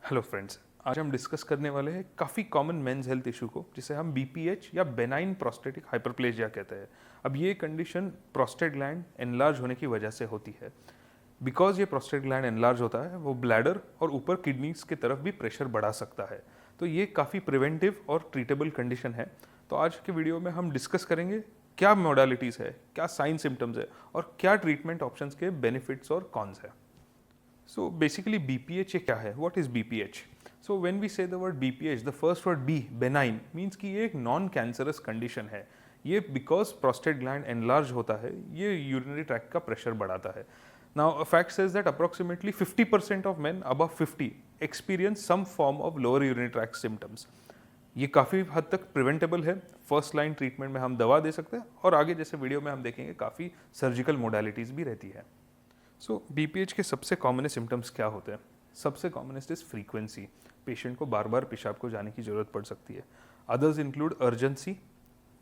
Hello friends, आज हम discuss करने वाले हैं काफ़ी कॉमन मेंस हेल्थ इशू को, जिसे हम बीपीएच या बेनाइन प्रोस्टेटिक हाइपरप्लेजिया कहते हैं। अब ये कंडीशन प्रोस्टेट ग्लैंड एनलार्ज होने की वजह से होती है। बिकॉज ये प्रोस्टेट ग्लैंड एनलार्ज होता है, वो ब्लैडर और ऊपर किडनीज की तरफ भी प्रेशर बढ़ा सकता है। तो ये काफ़ी प्रिवेंटिव और ट्रीटेबल कंडीशन है। तो आज के वीडियो में हम डिस्कस करेंगे क्या मोडालिटीज़ है, क्या साइन सिम्टम्स है और क्या ट्रीटमेंट ऑप्शंस के बेनिफिट्स और कॉन्स है। So basically BPH ये क्या है? What is BPH? So when we say the word BPH, the first word B, benign, means कि ये एक नॉन कैंसरस कंडीशन है। ये बिकॉज प्रोस्टेट ग्लैंड एनलार्ज होता है, ये यूरिनरी ट्रैक्ट का प्रेशर बढ़ाता है। Now a fact says that approximately 50% of men above 50 experience some form of lower urinary tract symptoms. ये काफ़ी हद तक प्रिवेंटेबल है। फर्स्ट लाइन ट्रीटमेंट में हम दवा दे सकते हैं और आगे जैसे वीडियो में हम देखेंगे काफ़ी सर्जिकल मोडालिटीज़ भी रहती है। सो बीपीएच के सबसे कॉमनेस्ट सिम्टम्स क्या होते हैं? सबसे कॉमनेस्ट इज फ्रीक्वेंसी। पेशेंट को बार बार पेशाब को जाने की जरूरत पड़ सकती है। अदर्स इंक्लूड अर्जेंसी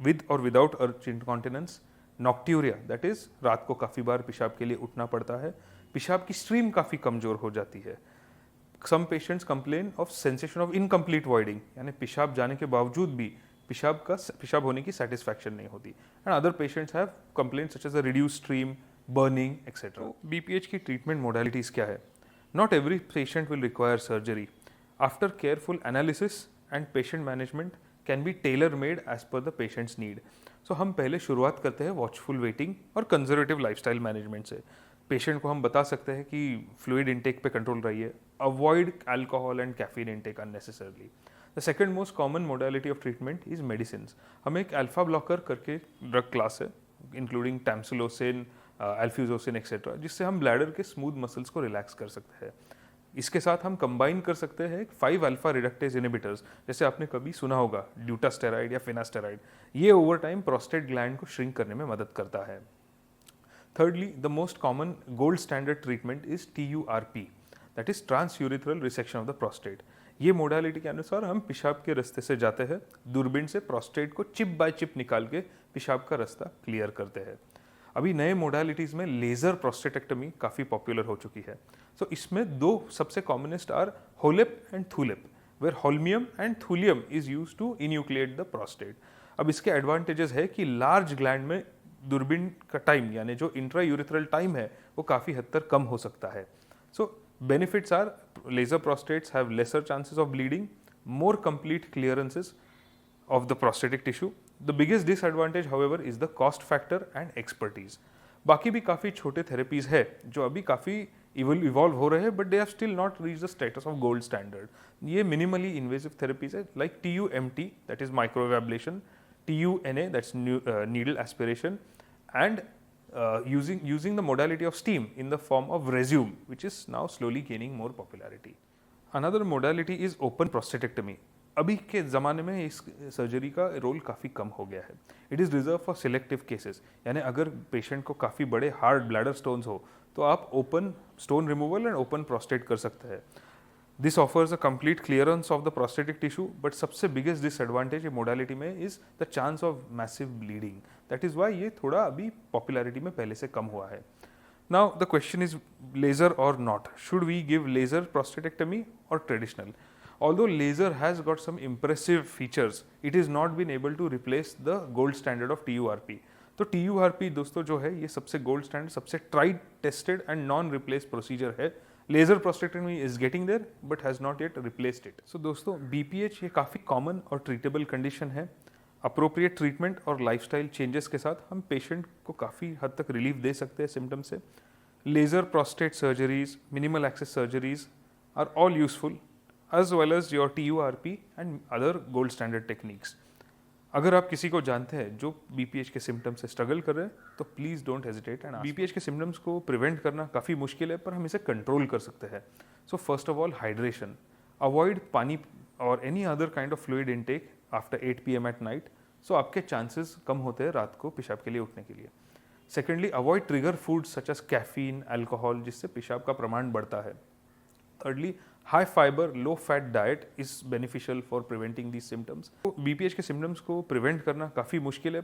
विद और विदाउट अर्ज इंकॉन्टिनेंस, नॉक्ट्यूरिया दैट इज रात को काफ़ी बार पेशाब के लिए उठना पड़ता है, पेशाब की स्ट्रीम काफ़ी कमज़ोर हो जाती है। Some patients complain of sensation of incomplete voiding, यानी पेशाब जाने के बावजूद भी पेशाब होने की सेटिस्फैक्शन नहीं होती। And other patients have complain such as a reduce stream, burning etcetera. BPH की ट्रीटमेंट मोडालिटीज क्या है? Not every patient will require surgery. After careful analysis and patient management can be tailor made as per the patients need. So हम पहले शुरुआत करते हैं watchful waiting और conservative lifestyle management से। पेशेंट को हम बता सकते हैं कि फ्लूइड इंटेक पे कंट्रोल रहिए, avoid alcohol and caffeine intake unnecessarily. The second most common modality of treatment is medicine. हम एक अल्फा ब्लॉकर करके ड्रग क्लास है, इंक्लूडिंग टैम्सुलोसिन, एल्फ्यूजोसिन एक्सेट्रा, जिससे हम ब्लैडर के स्मूथ मसल्स को रिलैक्स कर सकते हैं। इसके साथ हम कंबाइन कर सकते हैं 5 अल्फा रिडक्टेज इनिबिटर्स, जैसे आपने कभी सुना होगा ड्यूटास्टेराइड या फिनास्टेराइड। ये ओवर टाइम प्रोस्टेट ग्लैंड को श्रिंक करने में मदद करता है। Thirdly, the most common gold standard treatment is TURP, that is transurethral resection of the prostate. ये मोडालिटी के अनुसार हम पेशाब के रास्ते से जाते हैं, दूरबीन से प्रोस्टेट को चिप बाय चिप निकाल के पेशाब का रास्ता क्लियर करते हैं। अभी नए मोडालिटीज़ में लेज़र प्रोस्टेटेक्टमी काफ़ी पॉपुलर हो चुकी है। सो इसमें दो सबसे commonest are HoLEP and ThuLEP, where holmium and thulium is use to enucleate the prostate. अब इसके एडवांटेजेस है कि लार्ज ग्लैंड में दूरबीन का टाइम, यानी जो इंट्रा यूरिथ्रल टाइम है, वो काफ़ी हद तक कम हो सकता है। So benefits are laser prostates have lesser chances of bleeding, more complete clearances of the prostatic tissue. The biggest disadvantage, however, is the cost factor and expertise. बाकी भी काफ़ी छोटे थेरेपीज है जो अभी काफ़ी इवॉल्व हो रहे हैं, but they have still not reach the status of gold standard. ये मिनिमली इन्वेसिव थेरेपीज है, like TUMT that is microwave ablation, TUNA that's needle aspiration, and using the modality of steam in the form of Rezum, which is now slowly gaining more popularity. Another modality is open prostatectomy. अभी के ज़माने में इस surgery का role काफ़ी कम हो गया है। It is reserve for selective cases, यानी अगर पेशेंट को काफ़ी बड़े हार्ड ब्लैडर स्टोन्स हो तो आप open stone removal and open prostate कर सकते हैं। This offers a complete clearance of the prostatic tissue, but सबसे बिगेस्ट डिसएडवांटेज ये मोडालिटी में is the chance of massive bleeding. That is why ये थोड़ा अभी पॉपुलैरिटी में पहले से कम हुआ है। Now the question is laser or not. Should we give laser prostatectomy or traditional? Although laser has got some impressive features, it is not been able to replace the gold standard of TURP. तो TURP दोस्तों जो है ये सबसे gold standard, सबसे tried tested and non replace procedure है। Laser prostatectomy is getting there but has not yet replaced it. So दोस्तों BPH ये काफ़ी कॉमन और ट्रीटेबल कंडीशन है। अप्रोप्रिएट ट्रीटमेंट और लाइफस्टाइल चेंजेस के साथ हम पेशेंट को काफ़ी हद तक रिलीफ दे सकते हैं सिम्टम्स से। Laser prostate surgeries, minimal access surgeries are all useful, as well as your TURP and other gold standard techniques. अगर आप किसी को जानते हैं जो BPH के सिम्टम्स से स्ट्रगल कर रहे हैं तो please don't hesitate and BPH के सिम्टम्स को प्रिवेंट करना काफ़ी मुश्किल है, पर हम इसे कंट्रोल कर सकते हैं। So first of all hydration, avoid pani और any other kind of fluid intake after 8 PM at night. So आपके चांसेस कम होते हैं रात को पेशाब के लिए उठने के लिए। Secondly, avoid trigger food such as caffeine, alcohol, जिससे पेशाब का प्रमाण बढ़ता है। Thirdly, high fiber, low fat diet is beneficial for preventing these symptoms. तो BPH के symptoms को prevent करना काफ़ी मुश्किल है,